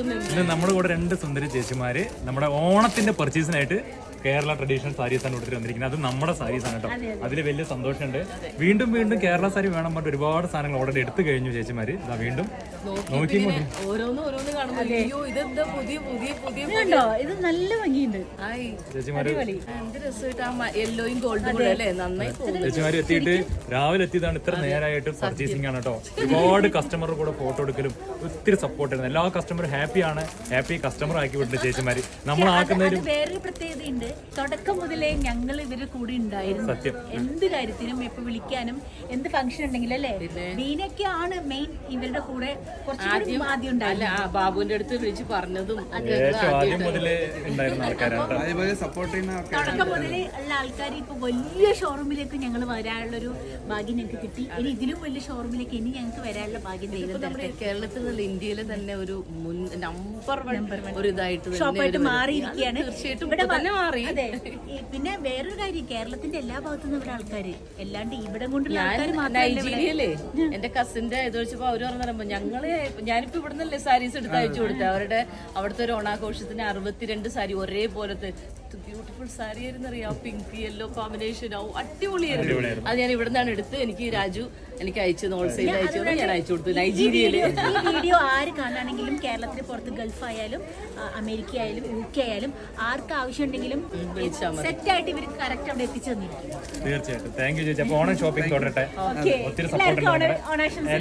ഇന്ന് നമ്മുടെ കൂടെ രണ്ട് സുന്ദരി ചേച്ചിമാര് നമ്മുടെ ഓണത്തിന്റെ പർച്ചേസിനായിട്ട് കേരള ട്രഡീഷണൽ സാരീസ് ആണ് കൊടുത്തിട്ട് വന്നിരിക്കുന്നത്. അത് നമ്മുടെ സാരീസ് ആണ് കേട്ടോ. അതിൽ വലിയ സന്തോഷമുണ്ട്. വീണ്ടും വീണ്ടും കേരള സാരി വേണം പറഞ്ഞിട്ട് ഒരുപാട് സാധനങ്ങൾ ഓൾറെഡി എടുത്തു കഴിഞ്ഞു ചേച്ചിമാര്. ഇതാ വീണ്ടും നോക്കിക്കൊണ്ട് ഇത് നല്ല ഭംഗിയുണ്ട് ചേച്ചിമാര് എത്തിയിട്ട് രാവിലെ എത്തിയതാണ്. ഇത്ര നേരമായിട്ട് പർച്ചേസിംഗ് ആണ് കേട്ടോ. ഒരുപാട് കസ്റ്റമർ കൂടെ ഫോട്ടോ എടുക്കലും ഒത്തിരി സപ്പോർട്ട് ചെയ്യുന്നു. എല്ലാ കസ്റ്റമറും ഹാപ്പിയാണ്. ഹാപ്പി കസ്റ്റമർ ആക്കി വിട്ടിട്ട് ചേച്ചിമാര് നമ്മൾ ആക്കുന്നതിലും വേറൊരു പ്രത്യേകതയുണ്ട്. തുടക്കം മുതലേ ഞങ്ങൾ ഇവരുടെ കൂടെ ഉണ്ടായിരുന്നു. സത്യം. എന്ത് കാര്യത്തിനും ഇപ്പൊ വിളിക്കാനും എന്ത് ഫംഗ്ഷൻ ഉണ്ടെങ്കിലും അല്ലേ, ബീനൊക്കെ ആണ് മെയിൻ ഇവരുടെ കൂടെ. കുറച്ചുകൂടി ആദ്യം ഉണ്ടായില്ല, ബാബുവിന്റെ അടുത്ത് വിളിച്ച് പറഞ്ഞതും ഏറ്റവും ആദ്യം മുതലേ ഉണ്ടായിരുന്ന ആൾക്കാരാണ്. തുടക്കം മുതലേ ഉള്ള ആൾക്കാർ ഇപ്പൊ വലിയ ഷോറൂമിലേക്ക് ഞങ്ങൾ വരാനുള്ളൊരു ഭാഗ്യം ഞങ്ങൾക്ക് കിട്ടി. ഇനി ഇതിലും വലിയ ഷോറൂമിലേക്ക് ഇനി ഞങ്ങൾക്ക് വരാനുള്ള ഭാഗ്യം ദൈവം നമ്മുടെ കേരളത്തിൽ നിന്ന് ഇന്ത്യയിലെ തന്നെ ഒരു നമ്പർ ഒരു ഇതായിട്ട് ഷോപ്പായിട്ട് മാറിയിരിക്കുകയാണ്. തീർച്ചയായിട്ടും ഇവിടെ തന്നെ മാറി. അതെ. പിന്നെ വേറൊരു കാര്യം, കേരളത്തിന്റെ എല്ലാ ഭാഗത്തുനിന്നും ഇവിടെ ആൾക്കാര്, അല്ലാണ്ട് ഇവിടെ കൊണ്ടുള്ള ആൾക്കാർ നൈജീരിയയിലെ എന്റെ കസിന്റെ ഇത് വെച്ചപ്പോ അവര് പറഞ്ഞപ്പോ ഞാനിപ്പോ ഇവിടെ നിന്നല്ലേ സാരീസ് എടുത്ത് അയച്ചു കൊടുത്തത്. അവിടുത്തെ ഒരു ഓണാഘോഷത്തിന് 62 സാരി ഒരേപോലത്തെ ബ്യൂട്ടിഫുൾ സാരി ആയിരുന്നു അറിയാം. പിങ്ക് യെല്ലോ കോമ്പിനേഷൻ അടിപൊളിയായിരുന്നു. അത് ഞാൻ ഇവിടെ നിന്നാണ് എടുത്ത് എനിക്ക് രാജു എനിക്ക് അയച്ചത്, ഹോൾസെയിൽ അയച്ചത് ഞാൻ അയച്ചു കൊടുത്തു. നൈജീരിയയില് ഈ വീഡിയോ ആര് കാണാണെങ്കിലും കേരളത്തിന് പുറത്ത് ഗൾഫ് ആയാലും അമേരിക്ക ആയാലും UK ആയാലും ആർക്ക് ആവശ്യം ഉണ്ടെങ്കിലും സെറ്റ് ആയിട്ട് ഇവർക്ക് കറക്റ്റ് അവിടെ എത്തിച്ചു തന്നിരിക്കും. തീർച്ചയായിട്ടും. താങ്ക് യു ചേച്ചി. അപ്പൊ ഓണം ഷോപ്പിംഗ് തുടരട്ടെ. ഒത്തിരി സപ്പോർട്ട്. ഓണാശംസ.